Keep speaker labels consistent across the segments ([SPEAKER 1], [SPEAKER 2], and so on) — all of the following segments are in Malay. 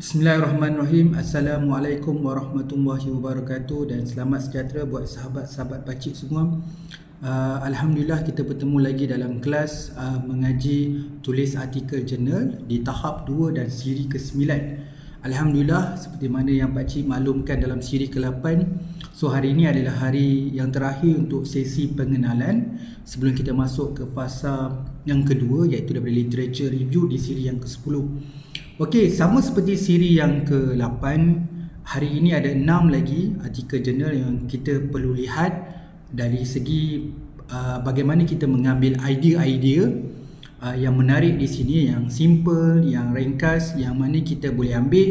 [SPEAKER 1] Bismillahirrahmanirrahim. Assalamualaikum warahmatullahi wabarakatuh dan selamat sejahtera buat sahabat-sahabat pakcik semua. Alhamdulillah kita bertemu lagi dalam kelas mengaji tulis artikel jurnal di tahap 2 dan siri ke-9. Alhamdulillah, seperti mana yang pakcik maklumkan dalam siri ke-8, so hari ini adalah hari yang terakhir untuk sesi pengenalan sebelum kita masuk ke fasa yang kedua, iaitu daripada literature review di siri yang ke-10. Okey, sama seperti siri yang ke-8, hari ini ada 6 lagi artikel jurnal yang kita perlu lihat dari segi bagaimana kita mengambil idea-idea yang menarik di sini, yang simple, yang ringkas, yang mana kita boleh ambil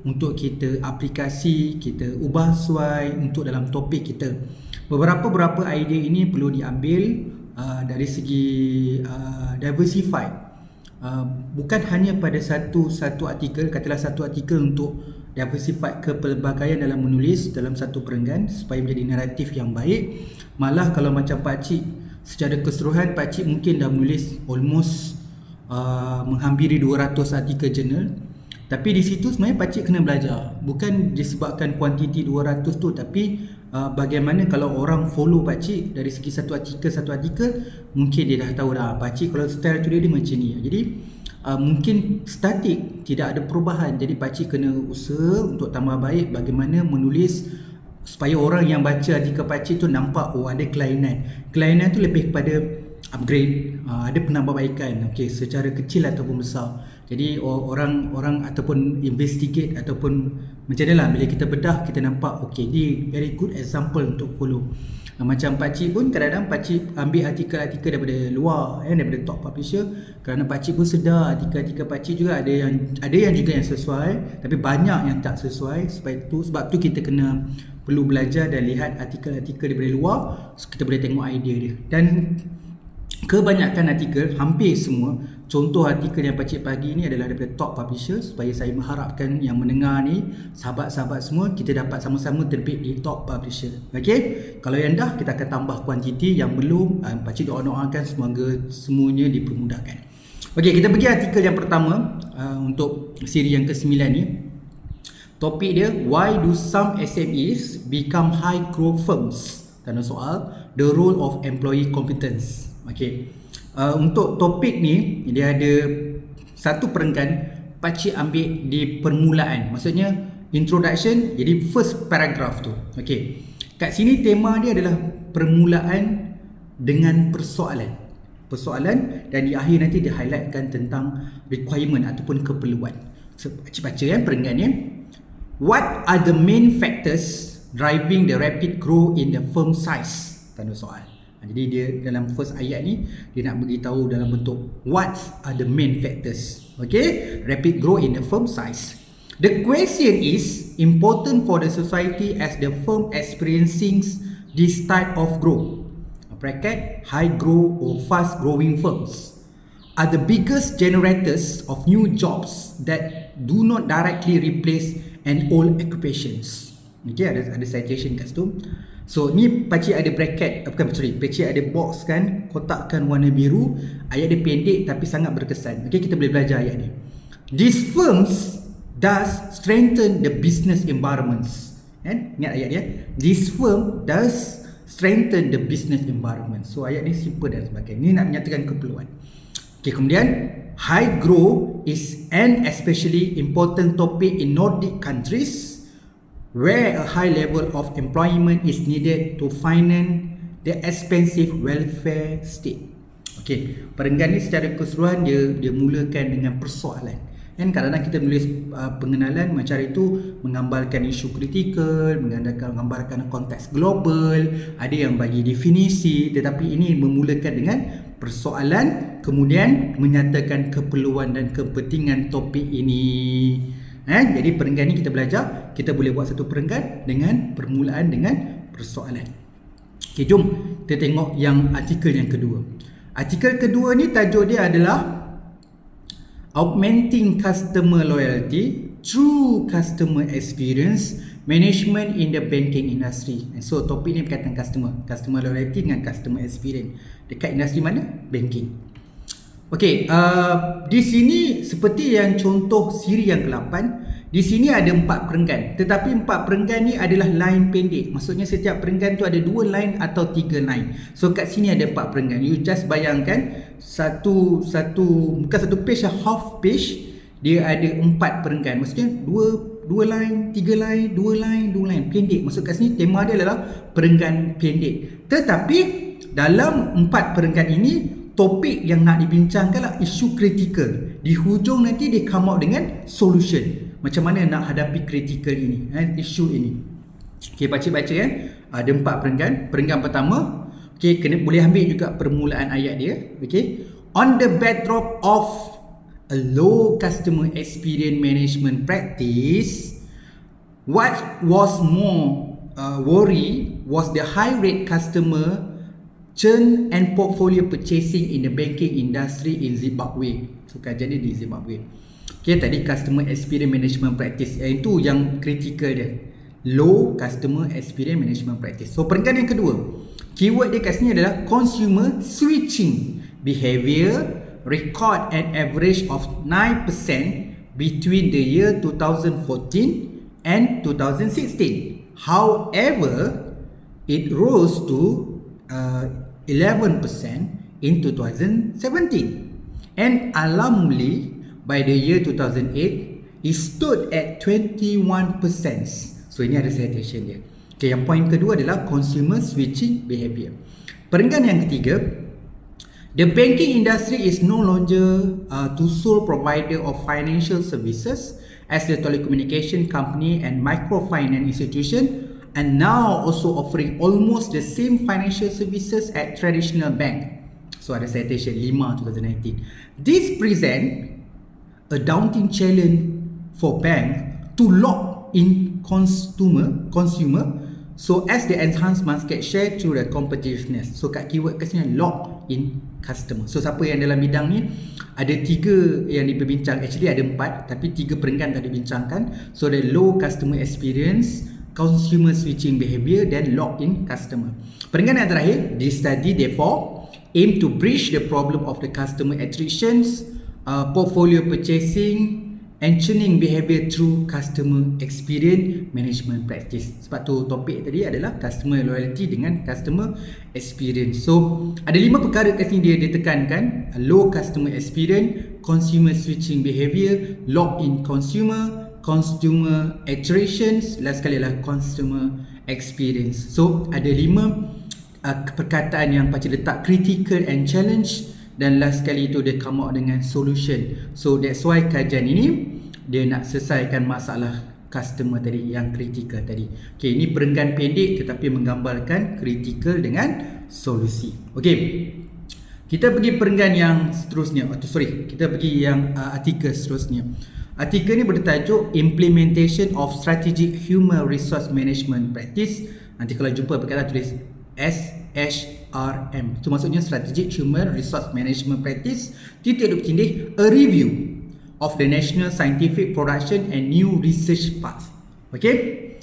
[SPEAKER 1] untuk kita aplikasi, kita ubah sesuai untuk dalam topik kita. Beberapa idea ini perlu diambil dari segi diversify. Bukan hanya pada satu artikel, katalah satu artikel untuk diversify kepelbagaian dalam menulis dalam satu perenggan supaya menjadi naratif yang baik. Malah kalau macam pakcik, secara keseluruhan pakcik mungkin dah menulis almost menghampiri 200 artikel jurnal. Tapi di situ sebenarnya pakcik kena belajar. Bukan disebabkan kuantiti 200 tu, tapi bagaimana kalau orang follow pakcik dari segi satu artikel, mungkin dia dah tahu dah pakcik kalau style tu dia macam ni. Jadi mungkin statik, tidak ada perubahan. Jadi pakcik kena usaha untuk tambah baik bagaimana menulis supaya orang yang baca artikel pakcik tu nampak ada kelainan. Kelainan tu lebih kepada upgrade, ada penambahbaikan, okey, secara kecil ataupun besar. Jadi orang ataupun investigate ataupun macam ni lah, bila kita bedah kita nampak okey, ni very good example untuk follow. Macam pakcik pun kadang-kadang pakcik ambil artikel-artikel daripada luar, daripada top publisher, kerana pakcik pun sedar artikel-artikel pakcik juga ada yang juga yang sesuai, tapi banyak yang tak sesuai. Sebab tu kita kena perlu belajar dan lihat artikel-artikel daripada luar, so kita boleh tengok idea dia. Dan kebanyakan artikel, hampir semua, contoh artikel yang pakcik bagi ni adalah daripada top publisher, supaya saya mengharapkan yang mendengar ni, sahabat-sahabat semua, kita dapat sama-sama terbit di top publisher. Okey, kalau yang dah, kita akan tambah kuantiti. Yang belum, pakcik doakan semoga semuanya dipermudahkan. Okey, kita pergi artikel yang pertama untuk siri yang ke-9 ni. Topik dia, why do some SMEs become high growth firms? Tanda soal, the role of employee competence. Okey, untuk topik ni dia ada satu perenggan pakcik ambil di permulaan, maksudnya introduction, jadi first paragraph tu. Okey, kat sini tema dia adalah permulaan dengan persoalan, dan di akhir nanti dia highlightkan tentang requirement ataupun keperluan. So, pakcik baca perenggan ni. What are the main factors driving the rapid growth in the firm size? Tanda soal. Jadi dia dalam first ayat ni dia nak beritahu dalam bentuk what are the main factors. Okay, rapid growth in the firm size. The question is important for the society as the firm experiencing this type of growth. Bracket, high growth or fast growing firms are the biggest generators of new jobs that do not directly replace an old occupations. Okay, ada citation kat situ. So ni pakcik ada bracket, pakcik ada box kan, kotakkan warna biru. Ayat dia pendek tapi sangat berkesan. Okay, kita boleh belajar ayat ni. These firms does strengthen the business environments. Ingat ayat dia. This firm does strengthen the business environment. So ayat ni simple dan sebagainya. Ni nak menyatakan keperluan. Okay, kemudian high growth is an especially important topic in Nordic countries where a high level of employment is needed to finance the expensive welfare state. Okey, perenggan ni secara keseluruhan dia mulakan dengan persoalan. Kan kadang-kadang kita menulis pengenalan macam itu menggambarkan isu kritikal, menggambarkan konteks global, ada yang bagi definisi, tetapi ini memulakan dengan persoalan, kemudian menyatakan keperluan dan kepentingan topik ini. Jadi perenggan ni kita belajar, kita boleh buat satu perenggan dengan permulaan dengan persoalan. Okay, jom kita tengok yang artikel yang kedua. Artikel kedua ni tajuk dia adalah Augmenting Customer Loyalty Through Customer Experience Management in the Banking Industry. So topik ni berkaitan customer loyalty dengan customer experience. Dekat industri mana? Banking. Okey, di sini seperti yang contoh siri yang ke-8, Di sini ada 4 perenggan, tetapi 4 perenggan ni adalah line pendek. Maksudnya setiap perenggan tu ada 2 line atau 3 line. So kat sini ada 4 perenggan. You just bayangkan satu bukan satu page, half page dia ada 4 perenggan. Maksudnya 2 line, 3 line, 2 line, 2 line pendek. Maksud kat sini tema dia adalah perenggan pendek. Tetapi dalam 4 perenggan ini topik yang nak dibincangkan adalah isu kritikal. Di hujung nanti dia come out dengan solution. Macam mana nak hadapi kritikal ini, isu ini. Okey, baca-baca ada 4 perenggan. Perenggan pertama, okey, boleh ambil juga permulaan ayat dia. Okey. On the backdrop of a low customer experience management practice, what was more worry was the high rate customer churn and portfolio purchasing in the banking industry in Zimbabwe. So kajian dia di Zimbabwe. Okay, tadi customer experience management practice, itu yang critical dia, low customer experience management practice. So perenggan yang kedua, keyword dia kat sini adalah consumer switching behavior record an average of 9% between the year 2014 and 2016. However, it rose to 11% in 2017, and alarmingly by the year 2008 it stood at 21%. So ini ada citation dia. Okay, yang point kedua adalah consumer switching behavior. Perenggan yang ketiga, the banking industry is no longer the sole provider of financial services as the telecommunication company and microfinance institution, and now also offering almost the same financial services at traditional bank. So ada citation 5 2019. This present a daunting challenge for bank to lock in consumer so as they enhance market share through the competitiveness. So kat keyword kat sini lock in customer. So siapa yang dalam bidang ni, ada 3 yang diperbincang, actually ada 4 tapi 3 perenggan tak dibincangkan. So the low customer experience, consumer switching behavior dan lock in customer. Perenggan yang terakhir, this study therefore aim to bridge the problem of the customer attritions, portfolio purchasing and churning behavior through customer experience management practice. Sebab tu topik tadi adalah customer loyalty dengan customer experience. So ada 5 perkara kat sini dia tekankan: low customer experience, consumer switching behavior, lock in consumer, consumer attritions, last sekali adalah consumer experience. So ada 5 perkataan yang Pakcik letak critical and challenge, dan last sekali itu dia come out dengan solution. So that's why kajian ini dia nak selesaikan masalah customer tadi yang critical tadi. Okay, ini perenggan pendek tetapi menggambarkan critical dengan solusi. Okay, kita pergi perenggan yang seterusnya. Kita pergi yang artikel seterusnya. Artikel ni bertajuk Implementation of Strategic Human Resource Management Practice. Nanti kalau jumpa perkataan tulis SHRM. Itu maksudnya Strategic Human Resource Management Practice _a review of the national scientific production and new research path. Okay,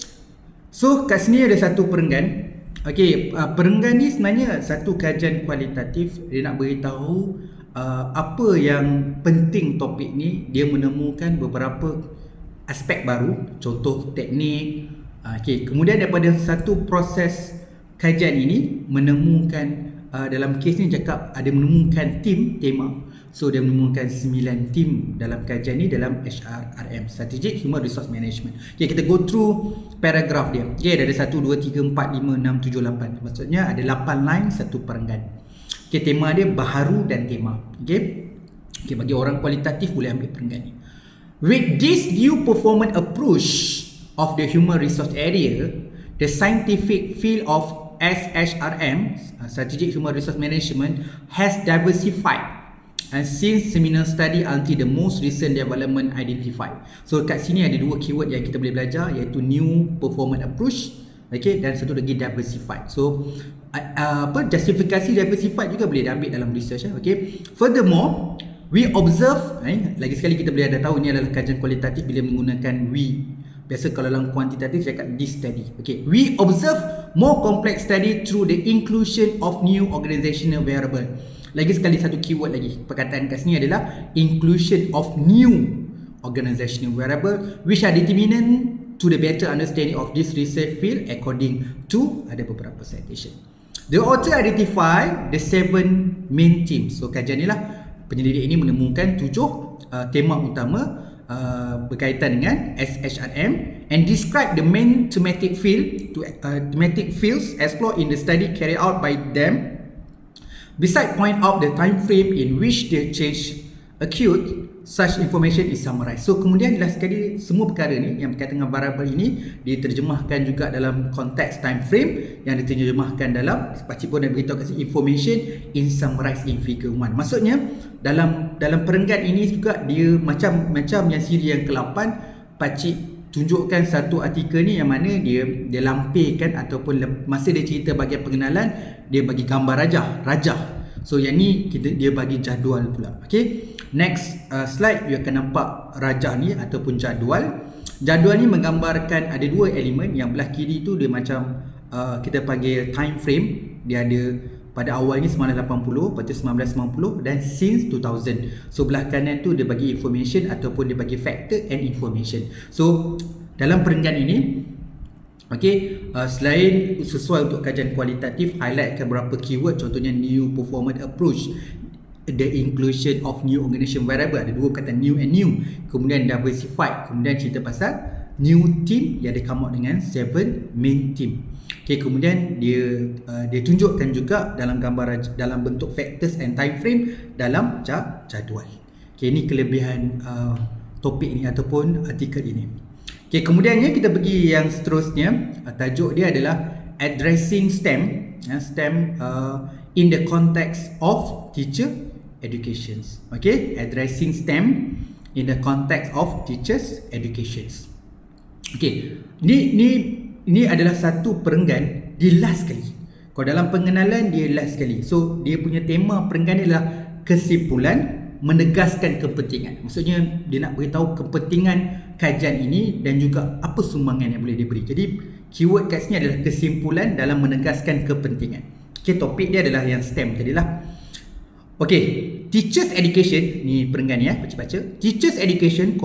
[SPEAKER 1] so kat sini ada satu perenggan. Okay, perenggan ni sebenarnya satu kajian kualitatif. Dia nak beritahu apa yang penting topik ni. Dia menemukan beberapa aspek baru, contoh teknik. Okay, kemudian daripada satu proses kajian ini menemukan dalam kes ni cakap ada menemukan tema. So dia menemukan 9 tim dalam kajian ni dalam HRM, Strategic Human Resource Management. Okay, kita go through paragraf dia. Okay, ada 1, 2, 3, 4, 5, 6, 7, 8. Maksudnya ada 8 line, satu perenggan. Okay, tema dia baharu dan tema. Okay, bagi orang kualitatif boleh ambil perenggan ni. With this new performance approach of the human resource area, the scientific field of SHRM, Strategic Human Resource Management, has diversified and since seminal study until the most recent development identified. So kat sini ada 2 keyword yang kita boleh belajar, iaitu new performance approach, okay, dan satu lagi diversified. So justifikasi diversified juga boleh diambil dalam research, okay. Furthermore, we observe, lagi sekali kita boleh ada tahu ni adalah kajian kualitatif bila menggunakan we. Biasa kalau dalam kuantitatif cakap this study. Okay, we observe more complex study through the inclusion of new organizational variable. Lagi sekali satu keyword lagi. Perkataan kat sini adalah inclusion of new organizational variable which are determinant to the better understanding of this research field according to ada beberapa citation. The author identify the 7 main themes. So kajian ni lah, penyelidik ini menemukan 7 tema utama berkaitan dengan SHRM and describe the main thematic fields explored in the study carried out by them. Besides point out the time frame in which the change occurred, such information is summarized. So kemudian jelas sekali semua perkara ni yang berkaitan dengan variable ini diterjemahkan juga dalam konteks time frame yang diterjemahkan dalam pakcik pun dah beritahu kat sini, information in summarized in figure 1. Maksudnya dalam perenggan ini juga dia macam yang siri yang ke-8 pakcik tunjukkan satu artikel ni yang mana dia lampirkan ataupun masa dia cerita bahagian pengenalan dia bagi gambar rajah. So yang ni dia bagi jadual pula. Okay, next slide you akan nampak rajah ni ataupun jadual. Jadual ni menggambarkan ada 2 elemen. Yang belah kiri tu dia macam kita panggil time frame. Dia ada pada awalnya 1980, lepas tu 1990 dan since 2000. So belah kanan tu dia bagi information ataupun dia bagi factor and information. So dalam perenggan ini selain sesuai untuk kajian kualitatif, highlightkan beberapa keyword, contohnya new performance approach, the inclusion of new organization variable, ada 2 perkataan new and new, kemudian diversified, kemudian cerita pasal new team yang dia come out dengan 7 main team. Kemudian dia tunjukkan juga dalam gambar dalam bentuk factors and time frame dalam jadual. Ini kelebihan topik ini ataupun artikel ini. Kemudiannya kita pergi yang seterusnya. Tajuk dia adalah addressing STEM, in the context of teacher education. Addressing STEM in the context of teachers education. Ini adalah satu perenggan di last sekali. Kalau dalam pengenalan dia last sekali. So dia punya tema perenggan ni adalah kesimpulan menegaskan kepentingan. Maksudnya dia nak beritahu kepentingan kajian ini dan juga apa sumbangan yang boleh diberi. Jadi keyword kat sini adalah kesimpulan dalam menegaskan kepentingan. Topik dia adalah yang STEM tadilah. Teachers education ni perenggan ya, baca-baca. Teachers education,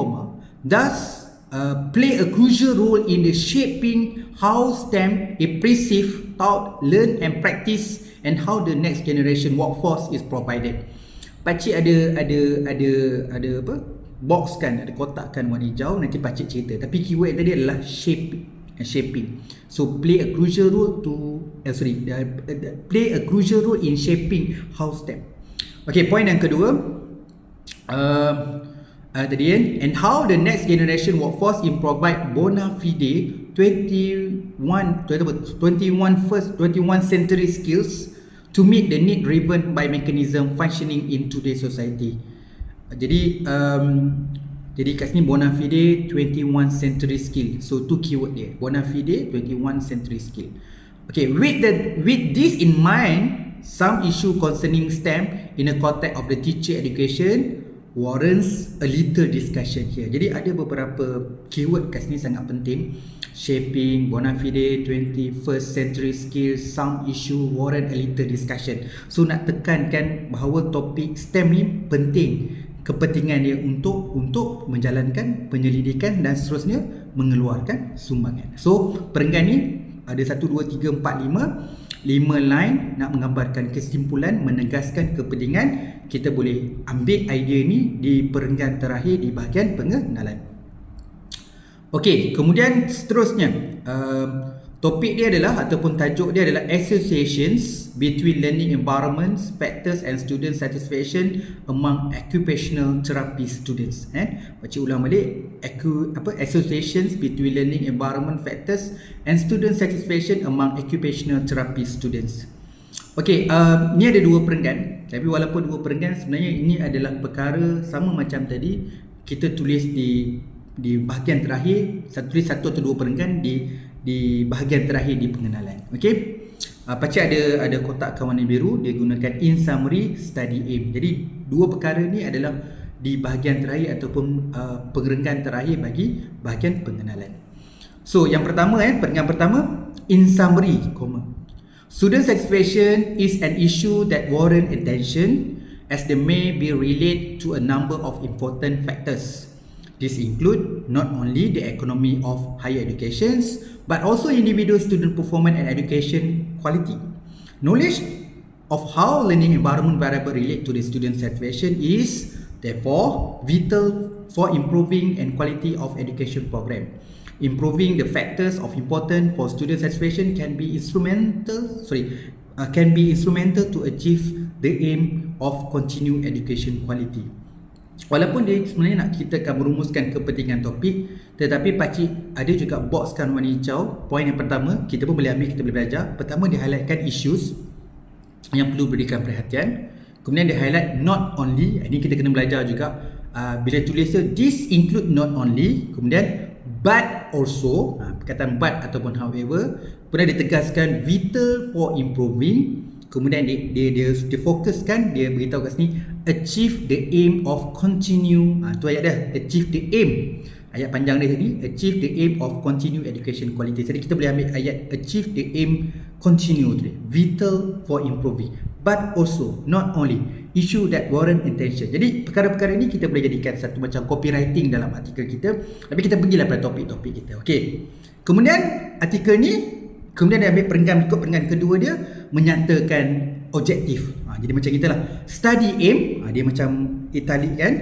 [SPEAKER 1] does play a crucial role in the shaping how STEM is perceived, taught, learned and practiced, and how the next generation workforce is provided. Pakcik ada apa? Box kan, ada kotak kan warna hijau, nanti pakcik cerita. Tapi keyword tadi adalah shaping. So play a crucial role play a crucial role in shaping how STEM. Point yang kedua. And how the next generation workforce in provide bona fide 21st century skills to meet the need driven by mechanism functioning in today's society. Jadi kat sini bona fide 21 century skill. So tu keyword dia, bona fide 21 century skill. With this in mind, some issue concerning STEM in the context of the teacher education warrants a little discussion here. Jadi ada beberapa keyword kat sini sangat penting. Shaping, bona fide, 21st century skills, some issue warrant a little discussion. So nak tekankan bahawa topik STEM ni penting, kepentingan dia untuk menjalankan penyelidikan dan seterusnya mengeluarkan sumbangan. So perenggan ni ada 1, 2, 3, 4, 5 line nak menggambarkan kesimpulan, menegaskan kepentingan. Kita boleh ambil idea ni di perenggan terakhir di bahagian pengenalan. Kemudian seterusnya topik dia adalah ataupun tajuk dia adalah associations between learning environments, factors and student satisfaction among occupational therapy students. Baca ulang balik, associations between learning environment, factors and student satisfaction among occupational therapy students. Ni ada 2 perenggan, tapi walaupun 2 perenggan, sebenarnya ini adalah perkara sama macam tadi. Kita tulis di bahagian terakhir, tulis 1 atau 2 perenggan di bahagian terakhir di pengenalan. Pakcik ada kotak warna biru, dia gunakan in summary, study aim. Jadi 2 perkara ni adalah di bahagian terakhir ataupun perenggan terakhir bagi bahagian pengenalan. So yang pertama perenggan pertama, in summary, student satisfaction is an issue that warrant attention as they may be related to a number of important factors. This include not only the economy of higher educations, but also individual student performance and education quality. Knowledge of how learning environment variable relate to the student satisfaction is therefore vital for improving and quality of education program. Improving the factors of importance for student satisfaction can be instrumental to achieve the aim of continued education quality. Walaupun dia sebenarnya nak kita akan merumuskan kepentingan topik, tetapi pakcik ada juga boxkan warna hijau. Poin yang pertama, kita pun boleh ambil, kita boleh belajar. Pertama, dia highlightkan issues yang perlu berikan perhatian. Kemudian dia highlight not only, ini kita kena belajar juga. Bila tulis this include not only, kemudian but also, perkataan but ataupun however. Kemudian ditegaskan vital for improving. Kemudian dia fokuskan, dia beritahu kat sini achieve the aim of continue. Tu ayat dia, achieve the aim. Ayat panjang dia tadi, achieve the aim of continue education quality. Jadi kita boleh ambil ayat achieve the aim continue tu, vital for improving, but also not only issue that warrant attention. Jadi perkara-perkara ini kita boleh jadikan satu macam copywriting dalam artikel kita. Tapi kita pergilah pada topik-topik kita. Okey. Kemudian artikel ni kemudian dia ambil perenggan kedua dia menyatakan objektif. Jadi macam itulah. Study aim, dia macam italic kan.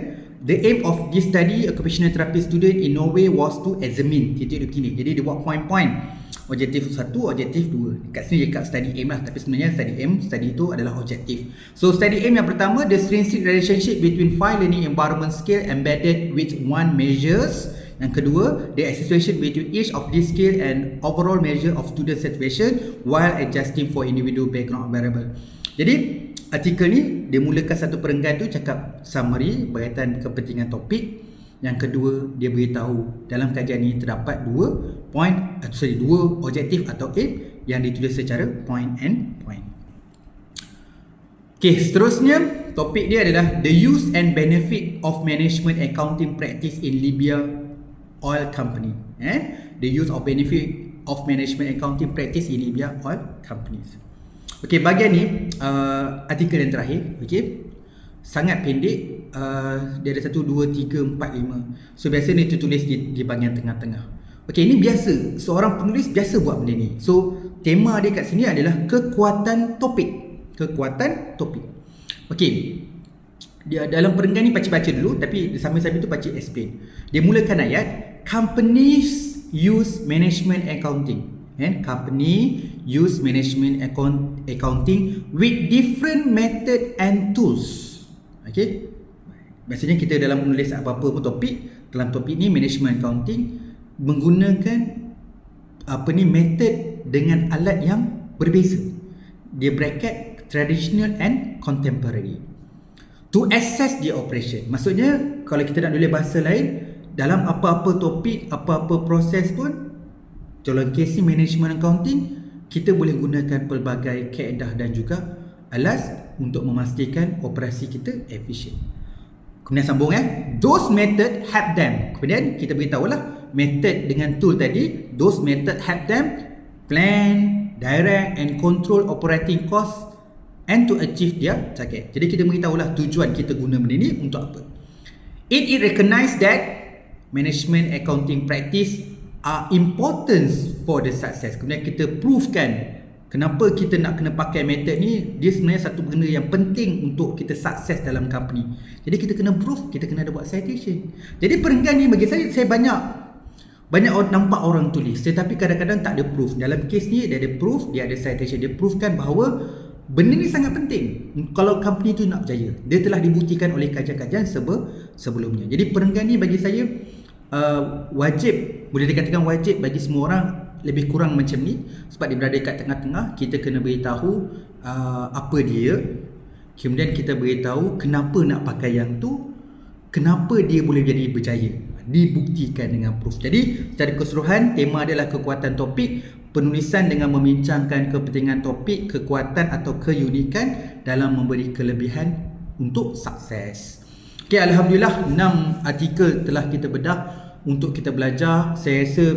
[SPEAKER 1] The aim of this study occupational therapy student in Norway was to examine. Titik begini. Jadi dia buat point-point. Objektif 1, objektif 2. Dekat sini dekat study aim lah. Tapi sebenarnya study itu adalah objektif. So study aim yang pertama, the stringent relationship between 5 learning environment scale embedded with one measures. Yang kedua, the association between each of these skill and overall measure of student satisfaction while adjusting for individual background variable. Jadi artikel ni dia mulakan satu perenggan tu cakap summary berkaitan kepentingan topik. Yang kedua, dia beritahu dalam kajian ini terdapat dua objektif atau aim yang ditulis secara point and point. Okey, seterusnya topik dia adalah the use and benefit of management accounting practice in Libya Oil Company. The use of benefit of management accounting practice in Libya Oil Companies. Okey, bahagian ni artikel yang terakhir. Okey, sangat pendek. Dia ada 1, 2, 3, 4, 5. So biasa ni tertulis di bahagian tengah-tengah. Okey, ini biasa. Seorang penulis biasa buat benda ni. So tema dia kat sini adalah kekuatan topik. Kekuatan topik. Okey, dia dalam perenggan ni pakcik baca dulu, tapi sambil-sambil tu pakcik explain. Dia mulakan ayat companies use management accounting. Company use management accounting with different method and tools. Okay, biasanya kita dalam menulis apa-apa pun topik, dalam topik ni management accounting menggunakan method dengan alat yang berbeza. Dia bracket traditional and contemporary to assess the operation. Maksudnya kalau kita nak tulis bahasa lain, dalam apa-apa topik, apa-apa proses pun, dalam kes ni management accounting, kita boleh gunakan pelbagai kaedah dan juga alas untuk memastikan operasi kita efisien. Kemudian sambung those method help them. Kemudian kita beritahulah method dengan tool tadi, those method help them plan, direct and control operating cost and to achieve their target. Jadi kita beritahulah tujuan kita guna benda ni untuk apa. It recognize that management accounting practice are important for the success. Kemudian kita provekan kenapa kita nak kena pakai method ni. Dia sebenarnya satu benda yang penting untuk kita sukses dalam company. Jadi kita kena prove, kita kena ada buat citation. Jadi perenggan ni bagi saya banyak nampak orang tulis, tetapi kadang-kadang tak ada proof. Dalam kes ni dia ada proof, dia ada citation. Dia provekan bahawa benda ni sangat penting kalau company tu nak berjaya. Dia telah dibuktikan oleh kajian-kajian sebelumnya. Jadi perenggan ni bagi saya wajib, boleh dikatakan wajib bagi semua orang, lebih kurang macam ni, sebab dia berada kat tengah-tengah. Kita kena beritahu apa dia, kemudian kita beritahu kenapa nak pakai yang tu, kenapa dia boleh jadi berjaya, dibuktikan dengan proof. Jadi secara keseluruhan tema adalah kekuatan topik, penulisan dengan membincangkan kepentingan topik, kekuatan atau keunikan dalam memberi kelebihan untuk sukses. Okay, Alhamdulillah 6 artikel telah kita bedah untuk kita belajar. Saya rasa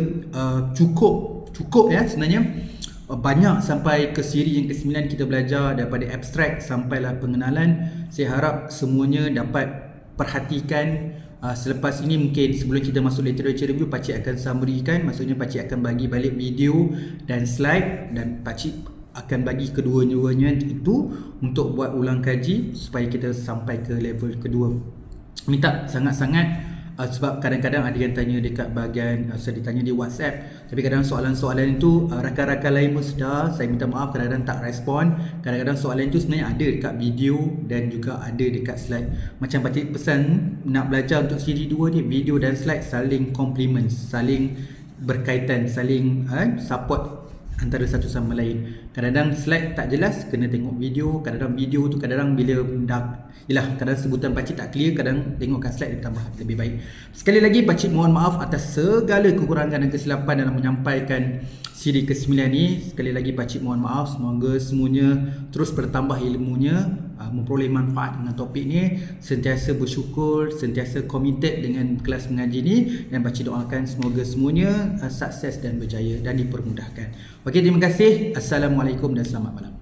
[SPEAKER 1] cukup ya sebenarnya. Banyak sampai ke siri yang ke-9 kita belajar, daripada abstrak sampailah pengenalan. Saya harap semuanya dapat perhatikan Selepas ini mungkin sebelum kita masuk literature review, pakcik akan summary-kan, maksudnya pakcik akan bagi balik video dan slide, dan pakcik akan bagi kedua-duanya itu untuk buat ulang kaji supaya kita sampai ke level kedua. Minta sangat-sangat sebab kadang-kadang ada yang tanya dekat bahagian saya ditanya di WhatsApp, tapi kadang soalan-soalan itu rakan-rakan lain pun sedar, saya minta maaf kadang-kadang tak respon. Kadang-kadang soalan itu sebenarnya ada dekat video dan juga ada dekat slide. Macam pakcik pesan nak belajar untuk siri 2 ni, video dan slide saling complement, saling berkaitan, saling support antara satu sama lain. Kadang-kadang slide tak jelas, kena tengok video. Kadang-kadang video tu kadang-kadang bila kadang sebutan pakcik tak clear, kadang tengok kat slide dia tambah lebih baik. Sekali lagi pakcik mohon maaf atas segala kekurangan dan kesilapan dalam menyampaikan siri ke-9 ni. Sekali lagi pakcik mohon maaf. Semoga semuanya terus bertambah ilmunya, memperoleh manfaat dengan topik ni, sentiasa bersyukur, sentiasa committed dengan kelas mengaji ni, dan pakcik doakan semoga semuanya sukses dan berjaya dan dipermudahkan. Okey, terima kasih. Assalamualaikum dan selamat malam.